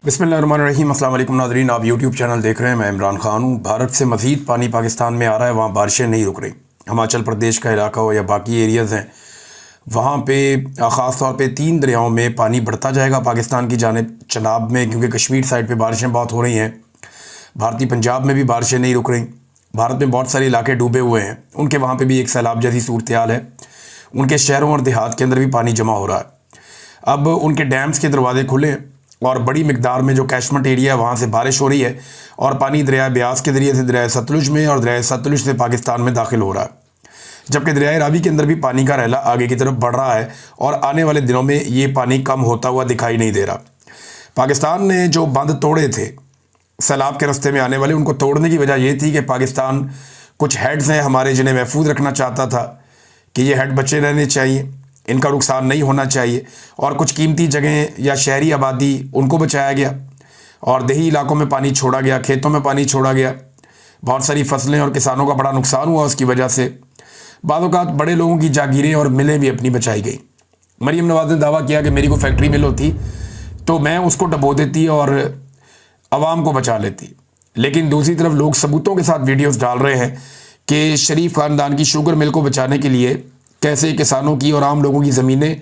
बिस्मिल्लाहिर्रहमानिर्रहीम। अस्सलाम वालेकुम नाज़रीन, आप यूट्यूब चैनल देख रहे हैं। मैं इमरान खान हूँ। भारत से मज़ीद पानी पाकिस्तान में आ रहा है, वहाँ बारिशें नहीं रुक रही। हिमाचल प्रदेश का इलाका हो या बाकी एरियाज़ हैं, वहाँ पे ख़ास तौर पे 3 दरियाओं में पानी बढ़ता जाएगा पाकिस्तान की जानिब चनाब में, क्योंकि कश्मीर साइड पे बारिशें बहुत हो रही हैं। भारतीय पंजाब में भी बारिशें नहीं रुक रही। भारत में बहुत सारे इलाके डूबे हुए हैं, उनके वहाँ पर भी एक सैलाब जैसी सूरत हाल है। उनके शहरों और देहात के अंदर भी पानी जमा हो रहा है। अब उनके डैम्स के दरवाजे खुले और बड़ी मिकदार में जो कैशमेंट एरिया है वहाँ से बारिश हो रही है और पानी दरिया ब्यास के ज़रिए से दरिया सतलुज में और दरिया सतलुज से पाकिस्तान में दाखिल हो रहा है। जबकि दरिया रावी के अंदर भी पानी का रहला आगे की तरफ बढ़ रहा है और आने वाले दिनों में ये पानी कम होता हुआ दिखाई नहीं दे रहा। पाकिस्तान ने जो बंद तोड़े थे सैलाब के रास्ते में आने वाले, उनको तोड़ने की वजह ये थी कि पाकिस्तान कुछ हेड्स हैं हमारे जिन्हें महफूज रखना चाहता था कि ये हेड बचे रहने चाहिए, इनका नुकसान नहीं होना चाहिए। और कुछ कीमती जगहें या शहरी आबादी उनको बचाया गया और देही इलाकों में पानी छोड़ा गया, खेतों में पानी छोड़ा गया। बहुत सारी फसलें और किसानों का बड़ा नुकसान हुआ उसकी वजह से। बाद औक़ात बड़े लोगों की जागीरें और मिलें भी अपनी बचाई गई। मरीम नवाज़ ने दावा किया कि मेरी कोई फैक्ट्री मिल होती तो मैं उसको डबो देती और आवाम को बचा लेती। लेकिन दूसरी तरफ लोग सबूतों के साथ वीडियोस डाल रहे हैं कि शरीफ ख़ानदान की शुगर मिल को बचाने के लिए कैसे किसानों की और आम लोगों की ज़मीनें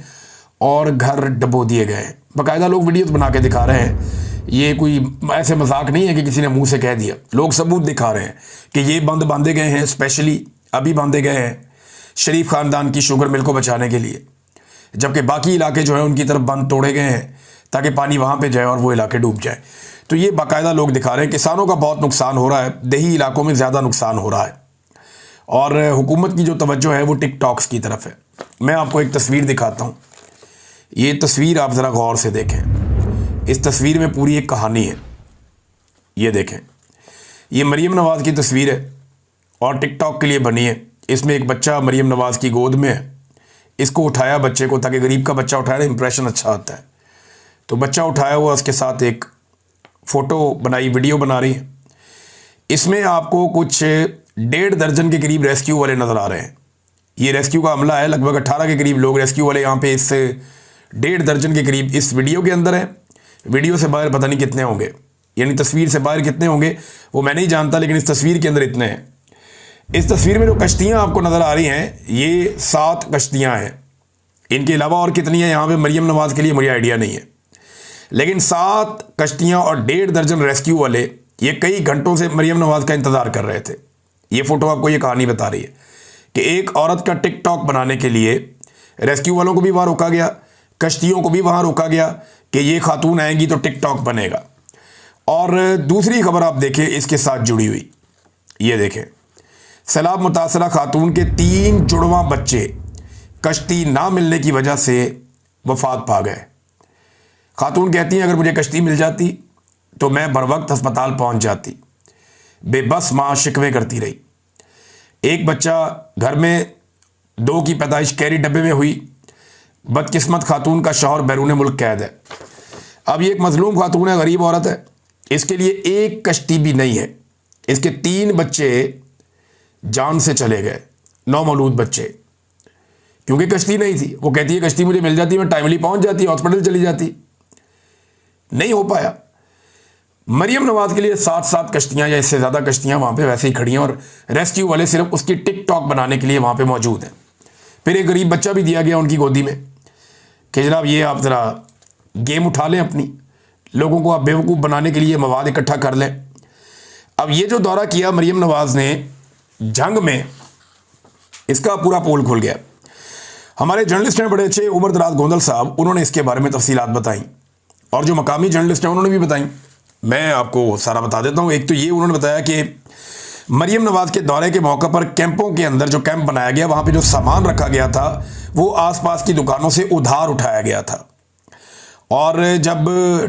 और घर डबो दिए गए हैं। बाकायदा लोग वीडियोस बना के दिखा रहे हैं। ये कोई ऐसे मजाक नहीं है कि किसी ने मुंह से कह दिया, लोग सबूत दिखा रहे हैं कि ये बंद बांधे गए हैं, स्पेशली अभी बांधे गए हैं शरीफ ख़ानदान की शुगर मिल को बचाने के लिए। जबकि बाकी इलाके जो हैं उनकी तरफ बंद तोड़े गए हैं ताकि पानी वहाँ पर जाए और वो इलाके डूब जाए। तो ये बाकायदा लोग दिखा रहे हैं। किसानों का बहुत नुकसान हो रहा है, देही इलाकों में ज़्यादा नुकसान हो रहा है और हुकूमत की जो तवज्जो है वो टिकटॉक्स की तरफ है। मैं आपको एक तस्वीर दिखाता हूँ। ये तस्वीर आप ज़रा गौर से देखें। इस तस्वीर में पूरी एक कहानी है। ये देखें, ये मरीम नवाज़ की तस्वीर है और टिकटॉक के लिए बनी है। इसमें एक बच्चा मरीम नवाज़ की गोद में है। इसको उठाया बच्चे को, ताकि गरीब का बच्चा उठाया इंप्रेशन अच्छा आता है। तो बच्चा उठाया हुआ, उसके साथ एक फ़ोटो बनाई, वीडियो बना रही है। इसमें आपको कुछ 1.5 दर्जन के करीब रेस्क्यू वाले नज़र आ रहे हैं। ये रेस्क्यू का अमला है, लगभग 18 के करीब लोग रेस्क्यू वाले यहाँ पे इस 1.5 दर्जन के करीब इस वीडियो के अंदर है। वीडियो से बाहर पता नहीं कितने होंगे, यानी तस्वीर से बाहर कितने होंगे वो मैं नहीं जानता, लेकिन इस तस्वीर के अंदर इतने हैं। इस तस्वीर में जो कश्तियाँ आपको नज़र आ रही हैं ये 7 कश्तियाँ हैं। इनके अलावा और कितनी है यहाँ पर मरीम नवाज़ के लिए मुझे आइडिया नहीं है, लेकिन 7 कश्तियाँ और 1.5 दर्जन रेस्क्यू वाले ये कई घंटों से मरीम नवाज़ का इंतज़ार कर रहे थे। ये फ़ोटो आपको ये कहानी बता रही है कि एक औरत का टिकटॉक बनाने के लिए रेस्क्यू वालों को भी वहाँ रोका गया, कश्तियों को भी वहाँ रोका गया कि ये खातून आएंगी तो टिकटॉक बनेगा। और दूसरी खबर आप देखें इसके साथ जुड़ी हुई, ये देखें, सैलाब मुतासरा खातून के 3 जुड़वा बच्चे कश्ती ना मिलने की वजह से वफात पा गए। खातून कहती हैं अगर मुझे कश्ती मिल जाती तो मैं बर वक्त अस्पताल पहुँच जाती। बेबस माँ शिकवे करती रही। एक बच्चा घर में 2 की पैदाइश कैरी डब्बे में हुई। बदकिस्मत खातून का शौहर बैरून मुल्क कैद है। अब ये एक मजलूम खातून है, गरीब औरत है, इसके लिए एक कश्ती भी नहीं है। इसके 3 बच्चे जान से चले गए, नौमौलूद बच्चे, क्योंकि कश्ती नहीं थी। वो कहती है कश्ती मुझे मिल जाती मैं टाइमली पहुंच जाती, हॉस्पिटल चली जाती। नहीं हो पाया। मरीम नवाज़ के लिए 7 कश्तियाँ या इससे ज़्यादा कश्तियाँ वहाँ पे वैसे ही खड़ी हैं और रेस्क्यू वाले सिर्फ उसकी टिकटॉक बनाने के लिए वहाँ पे मौजूद हैं। फिर एक गरीब बच्चा भी दिया गया उनकी गोदी में कि जनाब ये आप ज़रा गेम उठा लें, अपनी लोगों को आप बेवकूफ़ बनाने के लिए मवाद इकट्ठा कर लें। अब ये जो दौरा किया मरीम नवाज़ ने जंग में, इसका पूरा पोल खुल गया। हमारे जर्नलिस्ट हैं बड़े अच्छे, उमर दराज गोंदल साहब, उन्होंने इसके बारे में तफसीलात बताई और जो मकामी जर्नलिस्ट हैं उन्होंने भी बताई। मैं आपको सारा बता देता हूँ। एक तो ये उन्होंने बताया कि मरीम नवाज़ के दौरे के मौके पर कैंपों के अंदर जो कैंप बनाया गया वहाँ पे जो सामान रखा गया था वो आसपास की दुकानों से उधार उठाया गया था। और जब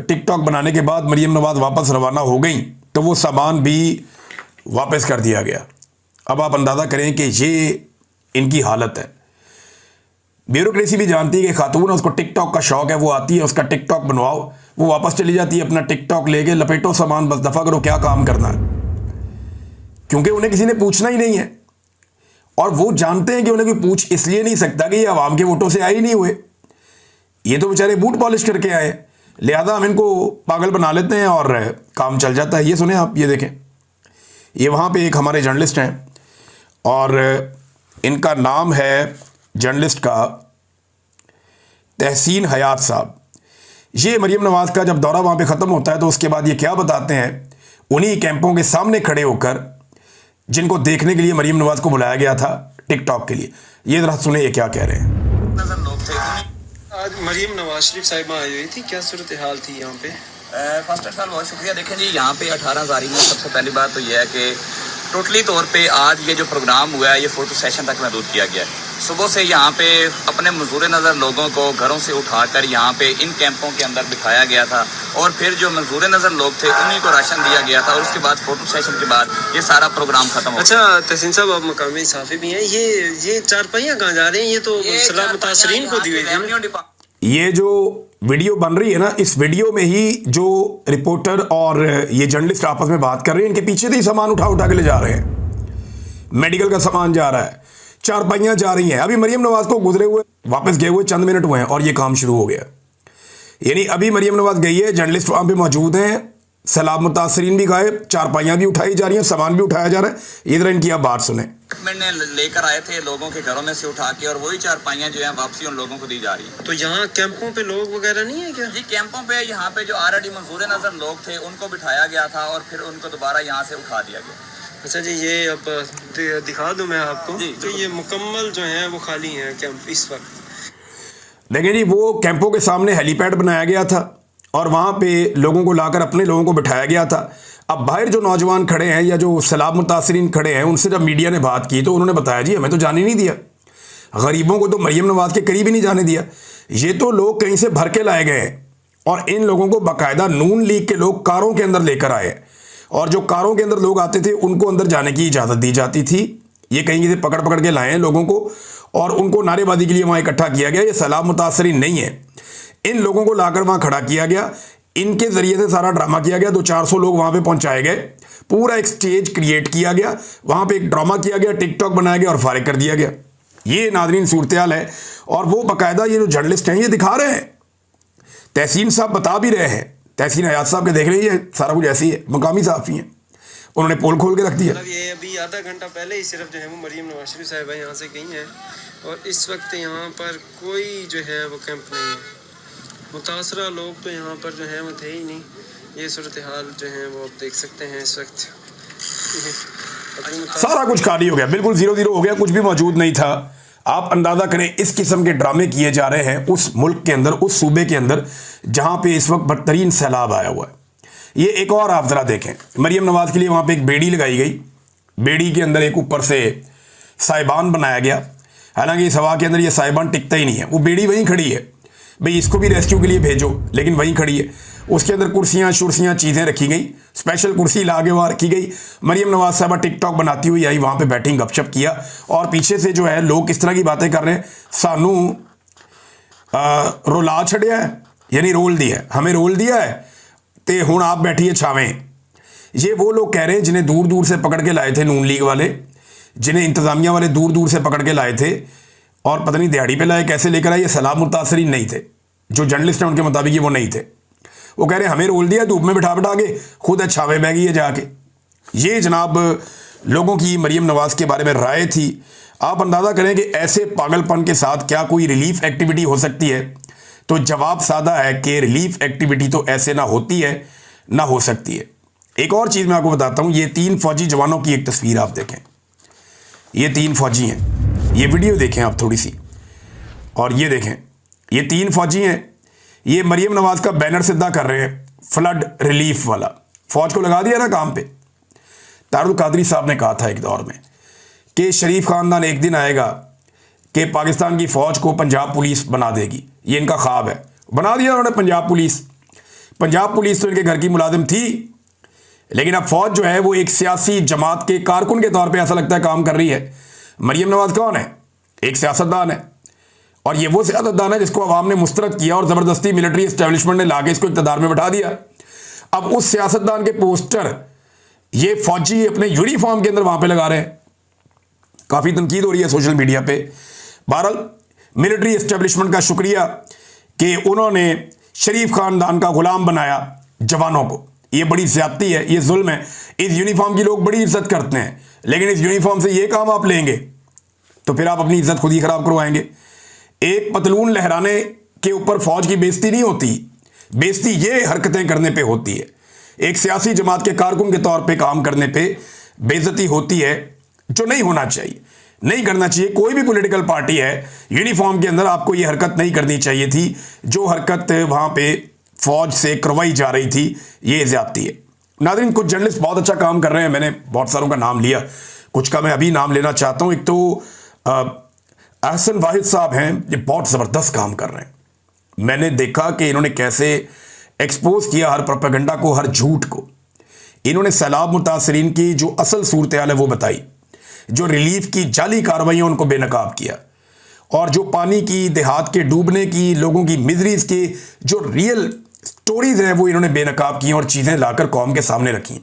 टिकटॉक बनाने के बाद मरीम नवाज़ वापस रवाना हो गई तो वो सामान भी वापस कर दिया गया। अब आप अंदाज़ा करें कि ये इनकी हालत है। ब्यूरोक्रेसी भी जानती है कि खातून है, उसको टिकटॉक का शौक है, वो आती है, उसका टिकटॉक बनवाओ, वो वापस चली जाती है, अपना टिकटॉक लेके लपेटो सामान, बस दफ़ा करो, क्या काम करना है, क्योंकि उन्हें किसी ने पूछना ही नहीं है। और वो जानते हैं कि उन्हें कोई पूछ इसलिए नहीं सकता कि ये आवाम के वोटों से आए ही नहीं हुए, ये तो बेचारे बूट पॉलिश करके आए। लिहाजा हम इनको पागल बना लेते हैं और काम चल जाता है। ये सुने आप, ये देखें, ये वहाँ पे एक हमारे जर्नलिस्ट हैं और इनका नाम है जर्नलिस्ट का तहसीन हयात साहब। ये मरीम नवाज़ का जब दौरा वहाँ पे ख़त्म होता है तो उसके बाद ये क्या बताते हैं, उन्हीं कैंपों के सामने खड़े होकर जिनको देखने के लिए मरीम नवाज़ को बुलाया गया था टिकटॉक के लिए। ये ज़रा सुने ये क्या कह रहे हैं। आज मरीम नवाज शरीफ साहिबा आई हुई थी, क्या सूरत हाल थी यहाँ पे? फर्स्ट ऑफ ऑल बहुत शुक्रिया। देखें जी, यहाँ पे 18 जारी में सबसे पहली बात तो ये है कि टोटली तौर पे आज ये जो प्रोग्राम हुआ है ये फ़ोटो सेशन तक महदूद किया गया है। सुबह से यहाँ पे अपने मंजूर नज़र लोगों को घरों से उठाकर यहाँ पे इन कैंपों के अंदर बिठाया गया था और फिर जो मंजूर नज़र लोग थे उन्हीं को राशन दिया गया था और उसके बाद फ़ोटो सेशन के बाद ये सारा प्रोग्राम ख़त्म हो। अच्छा तहसीन साहब, आप मकामी साफ़ी भी हैं, ये चारपाइयाँ कहाँ जा रही हैं? ये तो सलाह मुतासरीन को दी हुई है। ये जो वीडियो बन रही है ना, इस वीडियो में ही जो रिपोर्टर और ये जर्नलिस्ट आपस में बात कर रहे हैं, इनके पीछे से ही सामान उठा उठा के ले जा रहे हैं। मेडिकल का सामान जा रहा है, चारपाइयाँ जा रही हैं। अभी मरीम नवाज़ को गुजरे हुए वापस गए हुए चंद मिनट हुए हैं और ये काम शुरू हो गया। यानी अभी मरीम नवाज़ गई है, जर्नलिस्ट वहाँ पे मौजूद हैं, सैलाब मुतासरीन भी गायब, चारपाइयाँ भी उठाई जा रही हैं, सामान भी उठाया जा रहा है। इधर इनकी आप बात सुने। मैंने लेकर आए थे लोगों के घरों में से उठा के और वही चारपाइयाँ जो है वापसी उन लोगों को दी जा रही है। तो यहाँ कैंपों पे लोग वगैरह नहीं है क्या? जी कैंपों पे यहाँ पे जो ऑलरेडी मंजूर नज़र लोग थे उनको बिठाया गया था और फिर उनको दोबारा यहाँ से उठा दिया गया। अच्छा जी, ये अब दिखा दूं मैं आपको जी, तो ये मुकम्मल जो है वो खाली हैं कैंप इस वक्त। देखिए जी, वो कैंपों के सामने हेलीपैड बनाया गया था और वहाँ पे लोगों को लाकर अपने लोगों को बिठाया गया था। अब बाहर जो नौजवान खड़े हैं या जो सैलाब मुतासरीन खड़े हैं, उनसे जब मीडिया ने बात की तो उन्होंने बताया जी हमें तो जाने नहीं दिया, गरीबों को तो मरीम नवाज़ के करीब ही नहीं जाने दिया। ये तो लोग कहीं से भर के लाए गए हैं और इन लोगों को बाकायदा नून लीग के लोग कारों के अंदर लेकर आए और जो कारों के अंदर लोग आते थे उनको अंदर जाने की इजाज़त दी जाती थी। ये कहीं से पकड़ पकड़ के लाए हैं लोगों को और उनको नारेबाजी के लिए वहाँ इकट्ठा किया गया। ये सैलाब मुतासरीन नहीं है, इन लोगों को लाकर वहाँ खड़ा किया गया, इनके ज़रिए से सारा ड्रामा किया गया। 200-400 लोग वहाँ पे पहुँचाए गए, पूरा एक स्टेज क्रिएट किया गया, वहाँ पे एक ड्रामा किया गया, टिकटॉक बनाया गया और फारिग कर दिया गया। ये नाज़रीन सूरत हाल है और वो बाकायदा ये जो जर्नलिस्ट हैं ये दिखा रहे हैं, तहसीन साहब बता भी रहे हैं, तहसीन हयात साहब के देख रहे हैं, सारा कुछ ऐसे ही है, मकामी साफ़ी हैं, उन्होंने पोल खोल के रख दिया। मतलब ये अभी आधा घंटा पहले ही सिर्फ जो है वो मरीम नवाज शरीफ साहिबा यहाँ से गई हैं और इस वक्त यहाँ पर कोई जो है वो कैंप नहीं है। मुतासरा लोग तो यहाँ पर जो है वो थे ही नहीं। ये सूरत हाल जो है वो आप देख सकते हैं इस वक्त सारा कुछ खाली हो गया, बिल्कुल 0-0 हो गया, कुछ भी मौजूद नहीं था। आप अंदाज़ा करें इस किस्म के ड्रामे किए जा रहे हैं उस मुल्क के अंदर, उस सूबे के अंदर जहाँ पे इस वक्त बदतरीन सैलाब आया हुआ है। ये एक और आप ज़रा देखें, मरीम नवाज़ के लिए वहाँ पे एक बेड़ी लगाई गई, बेड़ी के अंदर एक ऊपर से साइबान बनाया गया। हालांकि इस हवा के अंदर ये साइबान टिकता ही नहीं है, वो बेड़ी वहीं खड़ी है, भाई इसको भी रेस्क्यू के लिए भेजो, लेकिन वहीं खड़ी है। उसके अंदर कुर्सियाँ शुर्सियाँ चीज़ें रखी गई, स्पेशल कुर्सी ला के वहाँ रखी गई। मरीम नवाज़ साहबा टिकटॉक बनाती हुई आई, वहाँ पे बैठी गपशप किया और पीछे से जो है लोग किस तरह की बातें कर रहे हैं, सानू रोला छड़िया है, यानी रोल दिया है, हमें रोल दिया है तो हुण आप बैठिए छावें। ये वो लोग कह रहे हैं जिन्हें दूर दूर से पकड़ के लाए थे नून लीग वाले, जिन्हें इंतज़ामिया वाले दूर दूर से पकड़ के लाए थे और पता नहीं दिहाड़ी पे लाए, कैसे लेकर आए। ये सैलाब मुतासरीन नहीं थे, जो जर्नलिस्ट हैं उनके मुताबिक ये वो नहीं थे। वो कह रहे हैं हमें रोल दिया, धूप में बिठा बिठा के, खुद छावे बह गई है जाके। ये जनाब लोगों की मरीम नवाज़ के बारे में राय थी। आप अंदाज़ा करें कि ऐसे पागलपन के साथ क्या कोई रिलीफ एक्टिविटी हो सकती है? तो जवाब सादा है कि रिलीफ एक्टिविटी तो ऐसे ना होती है ना हो सकती है। एक और चीज़ मैं आपको बताता हूँ, ये 3 फौजी जवानों की एक तस्वीर आप देखें, ये 3 फौजी हैं, ये वीडियो देखें आप थोड़ी सी, और ये देखें ये 3 फौजी हैं, ये मरीम नवाज़ का बैनर सिद्धा कर रहे हैं, फ्लड रिलीफ वाला। फ़ौज को लगा दिया ना काम पे। तारुल कादरी साहब ने कहा था एक दौर में कि शरीफ ख़ानदान एक दिन आएगा कि पाकिस्तान की फ़ौज को पंजाब पुलिस बना देगी, ये इनका ख्वाब है। बना दिया उन्होंने पंजाब पुलिस। पंजाब पुलिस तो इनके घर की मुलाजिम थी, लेकिन अब फ़ौज जो है वो एक सियासी जमात के कारकुन के तौर पे ऐसा लगता है काम कर रही है। मरीम नवाज़ कौन है? एक सियासतदान है, और ये वो सियासतदान है जिसको अवाम ने मुस्तरद किया और ज़बरदस्ती मिलिट्री इस्टेब्लिशमेंट ने लाके इसको इक़्तिदार में बैठा दिया। अब उस सियासतदान के पोस्टर ये फ़ौजी अपने यूनिफॉर्म के अंदर वहाँ पे लगा रहे हैं। काफ़ी तनकीद हो रही है सोशल मीडिया पे। बहरहाल मिलिट्री इस्टेब्लिशमेंट का शुक्रिया कि उन्होंने शरीफ खानदान का गुलाम बनाया जवानों को। ये बड़ी ज्यादती है, ये जुल्म है। इस यूनिफॉर्म की लोग बड़ी इज्जत करते हैं, लेकिन इस यूनिफॉर्म से ये काम आप लेंगे तो फिर आप अपनी इज्जत खुद ही खराब करवाएंगे। एक पतलून लहराने के ऊपर फौज की बेइज्जती नहीं होती, बेइज्जती ये हरकतें करने पे होती है। एक सियासी जमात के कारकुन के तौर पे काम करने पे बेइज्जती होती है, जो नहीं होना चाहिए, नहीं करना चाहिए। कोई भी पॉलिटिकल पार्टी है, यूनिफॉर्म के अंदर आपको ये हरकत नहीं करनी चाहिए थी। जो हरकत वहां पे फौज से करवाई जा रही थी, ये ज्यादती है। नाज़रीन, कुछ जर्नलिस्ट बहुत अच्छा काम कर रहे हैं, मैंने बहुत सारों का नाम लिया, कुछ का मैं अभी नाम लेना चाहता हूं। एक तो अहसन वाहिद साहब हैं, ये बहुत ज़बरदस्त काम कर रहे हैं। मैंने देखा कि इन्होंने कैसे एक्सपोज किया हर प्रोपेगेंडा को, हर झूठ को। इन्होंने सैलाब मुतासरीन की जो असल सूरत हाल है वो बताई, जो रिलीफ की जाली कार्रवाइयाँ उनको बेनकाब किया, और जो पानी की, देहात के डूबने की, लोगों की मिजरीज की जो रियल स्टोरीज हैं वो इन्होंने बेनकाब की और चीज़ें लाकर कौम के सामने रखी।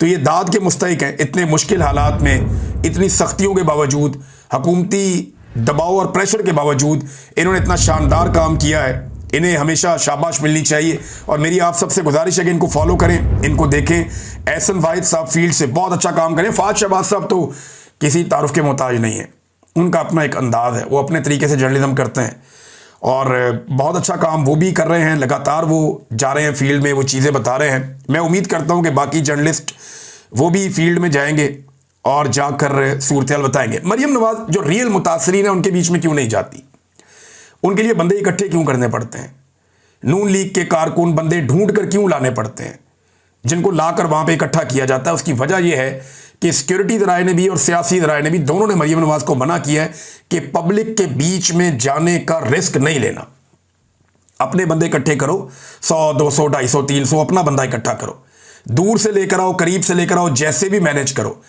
तो ये दाद के मुस्तहिक हैं। इतने मुश्किल हालात में, इतनी सख्तियों के बावजूद, हुकूमती दबाव और प्रेशर के बावजूद इन्होंने इतना शानदार काम किया है। इन्हें हमेशा शाबाश मिलनी चाहिए। और मेरी आप सबसे गुजारिश है कि इनको फॉलो करें, इनको देखें। अहसन वाहिद साहब फील्ड से बहुत अच्छा काम करें। फाज शहबाज साहब तो किसी तारुफ के मोहताज नहीं है, उनका अपना एक अंदाज है, वो अपने तरीके से जर्नलिज्म करते हैं और बहुत अच्छा काम वो भी कर रहे हैं। लगातार वो जा रहे हैं फील्ड में, वो चीज़ें बता रहे हैं। मैं उम्मीद करता हूँ कि बाकी जर्नलिस्ट वो भी फील्ड में जाएंगे और जाकर सूरत हाल बताएंगे। मरियम नवाज जो रियल मुतासरीन है उनके बीच में क्यों नहीं जाती? उनके लिए बंदे इकट्ठे क्यों करने पड़ते हैं? नून लीग के कारकुन बंदे ढूंढ कर क्यों लाने पड़ते हैं, जिनको लाकर वहां पे इकट्ठा किया जाता है? उसकी वजह यह है कि सिक्योरिटी ज़राए ने भी और सियासी ज़राए ने भी, दोनों ने मरियम नवाज को मना किया है कि पब्लिक के बीच में जाने का रिस्क नहीं लेना। अपने बंदे इकट्ठे करो, 100, 200, 250, 300 अपना बंदा इकट्ठा करो, दूर से लेकर आओ, करीब से लेकर आओ, जैसे भी मैनेज करो।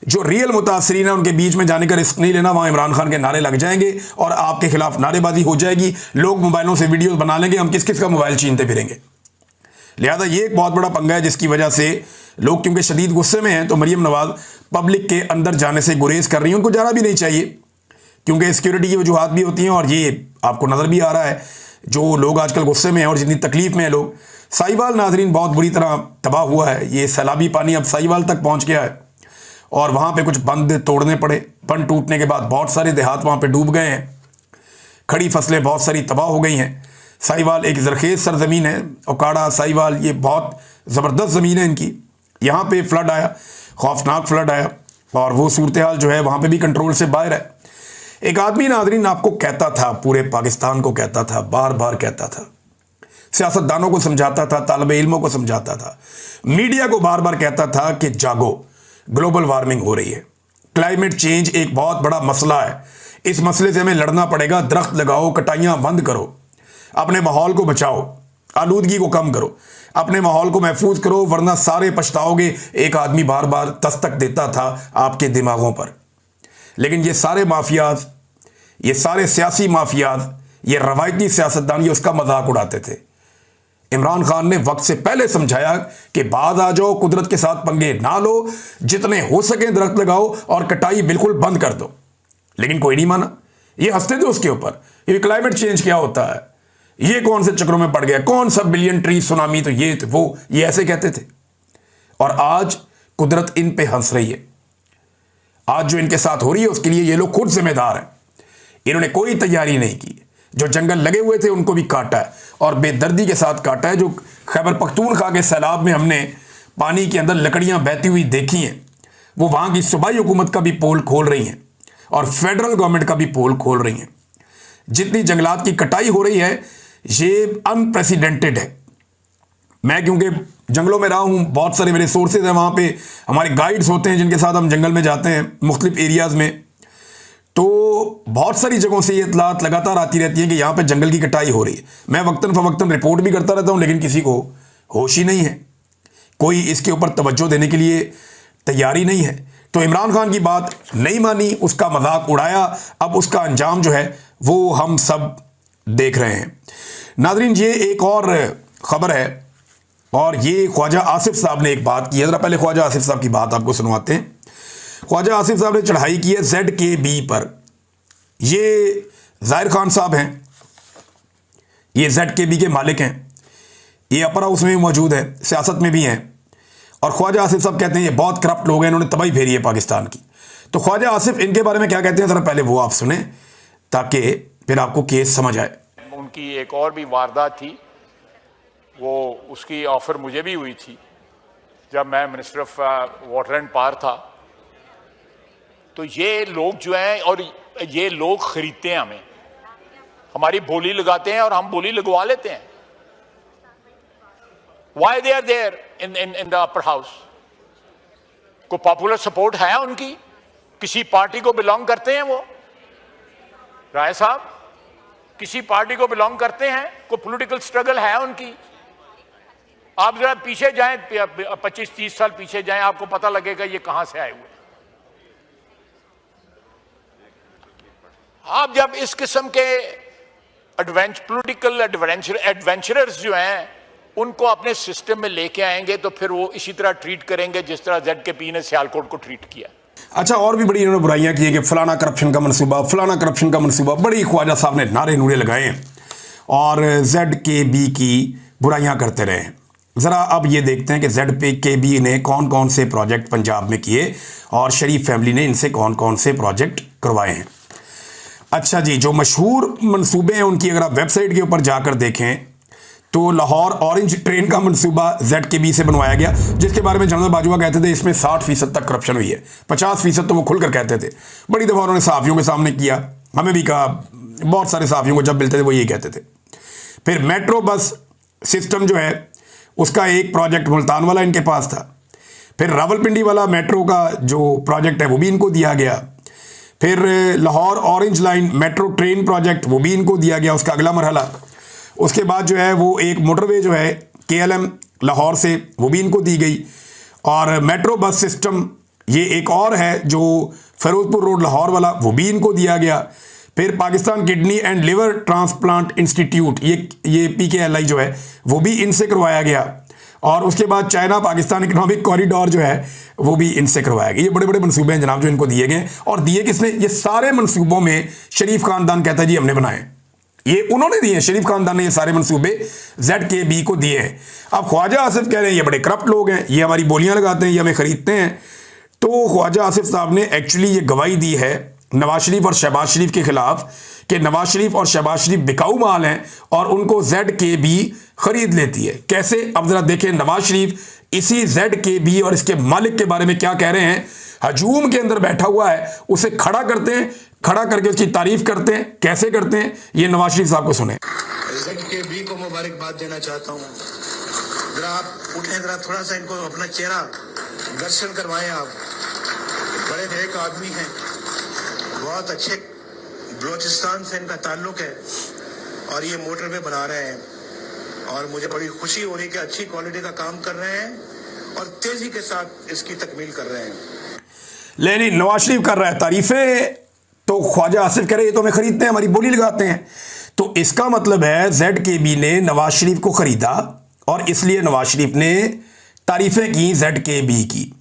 जो रियल मुतासरीन है उनके बीच में जाने का रिस्क नहीं लेना। वहां इमरान खान के नारे लग जाएंगे और आपके खिलाफ नारेबाजी हो जाएगी। लोग मोबाइलों से वीडियोस बना लेंगे, हम किस किस का मोबाइल छीनते फिरेंगे। लिहाजा ये एक बहुत बड़ा पंगा है, जिसकी वजह से लोग क्योंकि शदीद गुस्से में हैं, तो मरियम नवाज पब्लिक के अंदर जाने से गुरेज कर रही हैं। उनको जाना भी नहीं चाहिए, क्योंकि सिक्योरिटी की वजूहात भी होती हैं और ये आपको नज़र भी आ रहा है जो लोग आजकल गुस्से में हैं और जितनी तकलीफ में है लोग। साहिवाल नाजरीन बहुत बुरी तरह तबाह हुआ है। ये सैलाबी पानी अब साहिवाल तक पहुंच गया है और वहां पे कुछ बंद तोड़ने पड़े। बंद टूटने के बाद बहुत सारे देहात वहां पे डूब गए हैं, खड़ी फसलें बहुत सारी तबाह हो गई हैं। साहिवाल एक ज़रखेज़ सरजमीन है, ओकाड़ा साहिवाल ये बहुत ज़बरदस्त ज़मीन है इनकी। यहाँ पे फ्लड आया, खौफनाक फ्लड आया और वो सूरत हाल जो है वहाँ पे भी कंट्रोल से बाहर है। एक आदमी नाजरीन आपको कहता था, पूरे पाकिस्तान को कहता था, बार बार कहता था, सियासतदानों को समझाता था, तालिब इल्मों को समझाता था, मीडिया को बार बार कहता था कि जागो, ग्लोबल वार्मिंग हो रही है, क्लाइमेट चेंज एक बहुत बड़ा मसला है, इस मसले से हमें लड़ना पड़ेगा, दरख्त लगाओ, कटाइयाँ बंद करो, अपने माहौल को बचाओ, आलूदगी को कम करो, अपने माहौल को महफूज करो, वरना सारे पछताओगे। एक आदमी बार बार दस्तक देता था आपके दिमागों पर। लेकिन ये सारे माफियाज, ये सारे सियासी माफियाज, ये रवायती सियासतदान ये उसका मजाक उड़ाते थे। इमरान खान ने वक्त से पहले समझाया कि बाद आ जाओ, कुदरत के साथ पंगे ना लो, जितने हो सके दरख्त लगाओ और कटाई बिल्कुल बंद कर दो। लेकिन कोई नहीं माना, ये हंसते थे उसके ऊपर। ये क्लाइमेट चेंज क्या होता है, ये कौन से चक्रों में पड़ गया, कौन सा बिलियन ट्री सुनामी, तो ये वो, ये ऐसे कहते थे। और आज कुदरत इन पे हंस रही है। आज जो इनके साथ हो रही है उसके लिए ये लोग खुद जिम्मेदार हैं। इन्होंने कोई तैयारी नहीं की। जो जंगल लगे हुए थे उनको भी काटा है और बेदर्दी के साथ काटा है। जो खैबर पख्तूनख्वा के सैलाब में हमने पानी के अंदर लकड़ियां बहती हुई देखी हैं, वो वहां की सूबाई हुकूमत का भी पोल खोल रही हैं और फेडरल गवर्नमेंट का भी पोल खोल रही हैं। जितनी जंगलात की कटाई हो रही है ये अनप्रेसिडेंटेड है। मैं क्योंकि जंगलों में रहा हूं, बहुत सारे मेरे सोर्सेज हैं, वहां पे हमारे गाइड्स होते हैं जिनके साथ हम जंगल में जाते हैं मुख्तलिफ एरियाज में, तो बहुत सारी जगहों से ये इतलात लगातार आती रहती है कि यहाँ पे जंगल की कटाई हो रही है। मैं वक्तन फवक्तन रिपोर्ट भी करता रहता हूँ, लेकिन किसी को होश ही नहीं है, कोई इसके ऊपर तवज्जो देने के लिए तैयारी नहीं है। तो इमरान खान की बात नहीं मानी, उसका मजाक उड़ाया, अब उसका अंजाम जो है वो हम सब देख रहे हैं। नाजरीन ये एक और खबर है और ये ख्वाजा आसिफ साहब ने एक बात की है। ज़रा पहले ख्वाजा आसिफ साहब की बात आपको सुनवाते हैं। ख्वाजा आसिफ साहब ने चढ़ाई की है ZKB पर। ये ज़ाहिर खान साहब हैं, ये ZKB के मालिक हैं, ये अपर हाउस में भी मौजूद है, सियासत में भी हैं। और ख्वाजा आसिफ साहब कहते हैं ये बहुत करप्ट लोग हैं, इन्होंने तबाही फेरी है पाकिस्तान की। तो ख्वाजा आसिफ इनके बारे में क्या कहते हैं, ज़रा पहले वो आप सुने ताकि फिर आपको केस समझ आए। उनकी एक और भी वारदात थी, वो उसकी ऑफ़र मुझे भी हुई थी जब मैं minister of water and power था। तो ये लोग जो हैं, और ये लोग खरीदते हैं हमें, हमारी बोली लगाते हैं और हम बोली लगवा लेते हैं। Why they are there in the upper house? को पॉपुलर सपोर्ट है उनकी, किसी पार्टी को बिलोंग करते हैं वो, राय साहब किसी पार्टी को बिलोंग करते हैं, कोई पॉलिटिकल स्ट्रगल है उनकी। आप जरा पीछे जाएं, 25-30 साल पीछे जाएं, आपको पता लगेगा ये कहां से आए हुए। आप जब इस किस्म के पॉलिटिकल एडवेंचरर्स जो हैं उनको अपने सिस्टम में लेके आएंगे तो फिर वो इसी तरह ट्रीट करेंगे जिस तरह ZKB ने सियालकोट को ट्रीट किया। अच्छा, और भी बड़ी इन्होंने बुराइयां की है कि फलाना करप्शन का मनसूबा, फलाना करप्शन का मनसूबा, बड़ी ख्वाजा साहब ने नारे नूरे लगाए हैं और ZKB की बुराइयां करते रहे हैं। ज़रा अब ये देखते हैं कि ZKB ने कौन कौन से प्रोजेक्ट पंजाब में किए और शरीफ फैमिली ने इनसे कौन कौन से प्रोजेक्ट करवाए हैं। अच्छा जी, जो मशहूर मनसूबे हैं उनकी अगर आप वेबसाइट के ऊपर जाकर देखें तो लाहौर ऑरेंज ट्रेन का मनसूबा ZKB से बनवाया गया, जिसके बारे में जनरल बाजवा कहते थे इसमें 60% तक करप्शन हुई है, 50% तो वो खुलकर कहते थे। बड़ी दफ़ा उन्होंने सहाफ़ियों के सामने किया, हमें भी कहा, बहुत सारे सहाफ़ियों को जब मिलते थे वो यही कहते थे। फिर मेट्रो बस सिस्टम जो है उसका एक प्रोजेक्ट मुल्तान वाला इनके पास था। फिर रावलपिंडी वाला मेट्रो का जो प्रोजेक्ट है वो भी इनको दिया गया। फिर Lahore orange line metro train project वो भी इनको दिया गया, उसका अगला मरहला। उसके बाद जो है वो एक मोटरवे जो है KLM लाहौर से वो भी इनको दी गई। और मेट्रो बस सिस्टम ये एक और है जो फ़िरोज़पुर रोड लाहौर वाला, वो भी इनको दिया गया। फिर Pakistan kidney and liver transplant institute ये PKLI जो है वो भी इनसे करवाया गया। और उसके बाद चाइना पाकिस्तान इकोनॉमिक कॉरिडोर जो है वो भी इनसे करवाया गया। ये बड़े बड़े मनसूबे हैं जनाब जो इनको दिए गए। और दिए किसने? ये सारे मनसूबों में शरीफ खानदान कहता है जी हमने बनाए, ये उन्होंने दिए, शरीफ खानदान ने ये सारे मंसूबे ZKB को दिए हैं। अब ख्वाजा आसिफ कह रहे हैं ये बड़े करप्ट लोग हैं, ये हमारी बोलियां लगाते हैं, ये हमें खरीदते हैं। तो ख्वाजा आसिफ साहब ने एक्चुअली ये गवाही दी है नवाज शरीफ और शहबाज शरीफ के खिलाफ कि नवाज शरीफ और शहबाज शरीफ बिकाऊ माल हैं और उनको ZKB खरीद लेती है। कैसे? अब जरा देखें नवाज शरीफ इसी ZKB और इसके मालिक के बारे में क्या कह रहे हैं। हजूम के अंदर बैठा हुआ है, उसे खड़ा करते हैं, खड़ा करके उसकी तारीफ करते हैं। कैसे करते हैं ये नवाज शरीफ साहब को सुने। ZKB को मुबारकबाद देना चाहता हूँ। जरा आप उठें, जरा थोड़ा सा इनको अपना चेहरा दर्शन करवाएं। आप बड़े नेक आदमी हैं, बहुत अच्छे बलोचिस्तान से इनका ताल्लुक है और ये मोटरवे बना रहे हैं और मुझे बड़ी खुशी हो रही है कि अच्छी क्वालिटी का काम कर रहे हैं और तेजी के साथ इसकी तकमील कर रहे हैं। लेकिन नवाज शरीफ कर रहा है तारीफें, तो ख्वाजा आसिफ कह रहे ये तो हमें खरीदते हैं, हमारी बोली लगाते हैं। तो इसका मतलब है ZKB ने नवाज शरीफ को खरीदा और इसलिए नवाज शरीफ ने तारीफें की ZKB की।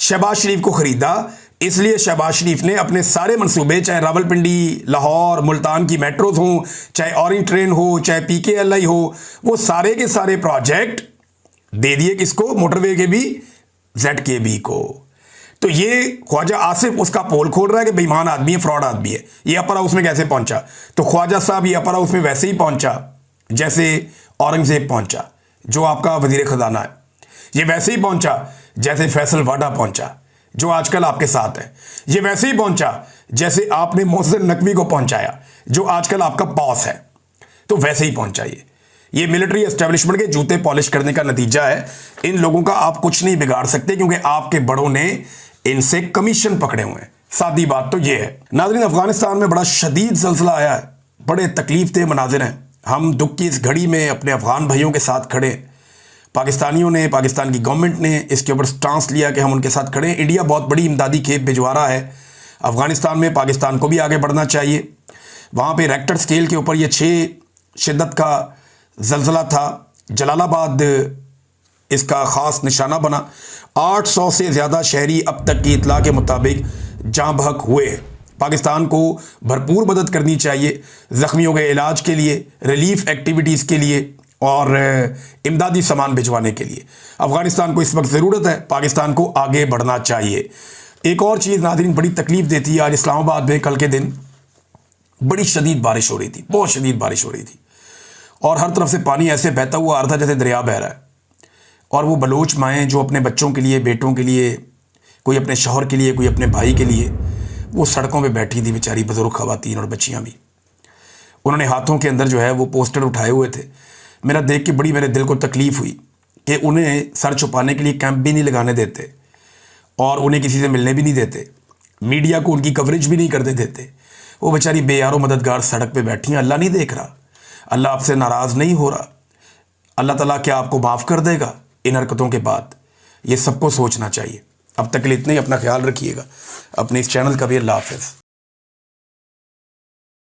शहबाज शरीफ को खरीदा इसलिए शहबाज शरीफ ने अपने सारे मंसूबे, चाहे रावलपिंडी, लाहौर, मुल्तान की मेट्रोज हों, चाहे ऑरेंज ट्रेन हो, चाहे PKLI हो, वो सारे के सारे प्रोजेक्ट दे दिए किसको? मोटरवे के भी ZKB को। तो ये ख्वाजा आसिफ उसका पोल खोल रहा है कि बेईमान आदमी है, फ्रॉड आदमी है। ये अपर हाउस में कैसे पहुंचा? तो ख्वाजा साहब ये अपर हाउस में वैसे ही पहुंचा जैसे औरंगजेब पहुंचा जो आपका वजीर खजाना है। ये वैसे ही पहुंचा जैसे फैसल वाडा पहुंचा जो आजकल आपके साथ है। ये वैसे ही पहुंचा जैसे आपने मोहसिन नकवी को पहुंचाया जो आजकल आपका बॉस है। तो वैसे ही पहुंचा ये मिलिट्री एस्टेब्लिशमेंट के जूते पॉलिश करने का नतीजा है। इन लोगों का आप कुछ नहीं बिगाड़ सकते क्योंकि आपके बड़ों ने इनसे कमीशन पकड़े हुए हैं। सादी बात तो ये है। नाज़रीन, अफगानिस्तान में बड़ा शदीद ज़ल्ज़ला आया है, बड़े तकलीफ दे मनाजिर हैं। हम दुख की इस घड़ी में अपने अफगान भाइयों के साथ खड़े। पाकिस्तानियों ने, पाकिस्तान की गवर्नमेंट ने इसके ऊपर स्टांस लिया कि हम उनके साथ खड़े हैं। इंडिया बहुत बड़ी इमदादी खेप भिजवा रहा है अफगानिस्तान में। पाकिस्तान को भी आगे बढ़ना चाहिए। वहाँ पे रेक्टर स्केल के ऊपर ये 6 शिद्दत का ज़ल्ज़ला था। जलालाबाद इसका ख़ास निशाना बना। 800 से ज़्यादा शहरी अब तक की इतला के मुताबिक जाँ बहक हुए। पाकिस्तान को भरपूर मदद करनी चाहिए ज़ख्मियों के इलाज के लिए, रिलीफ एक्टिविटीज़ के लिए और इमदादी सामान भिजवाने के लिए। अफ़गानिस्तान को इस वक्त ज़रूरत है, पाकिस्तान को आगे बढ़ना चाहिए। एक और चीज़ नाज़रीन बड़ी तकलीफ़ देती है, आज इस्लामाबाद में कल के दिन बड़ी शदीद बारिश हो रही थी, बहुत शदीद बारिश हो रही थी और हर तरफ से पानी ऐसे बहता हुआ आ रहा था जैसे दरिया बह रहा है। और वो बलोच माएँ जो अपने बच्चों के लिए, बेटों के लिए, कोई अपने शौहर के लिए, कोई अपने भाई के लिए, वो सड़कों पे बैठी थी बेचारी, बुजुर्ग ख़वातीन और बच्चियाँ भी। उन्होंने हाथों के अंदर जो है वो पोस्टर उठाए हुए थे। मेरा देख के बड़ी मेरे दिल को तकलीफ़ हुई कि उन्हें सर छुपाने के लिए कैंप भी नहीं लगाने देते और उन्हें किसी से मिलने भी नहीं देते, मीडिया को उनकी कवरेज भी नहीं करने देते। वो बेचारी बेयारो मददगार सड़क पे बैठी हैं। अल्लाह नहीं देख रहा, अल्लाह आपसे नाराज़ नहीं हो रहा, अल्लाह ताला क्या आपको माफ़ कर देगा इन हरकतों के बाद? ये सबको सोचना चाहिए। अब तक के लिए इतना ही, अपना ख्याल रखिएगा, अपने इस चैनल का भी। अल्लाह हाफ़िज़।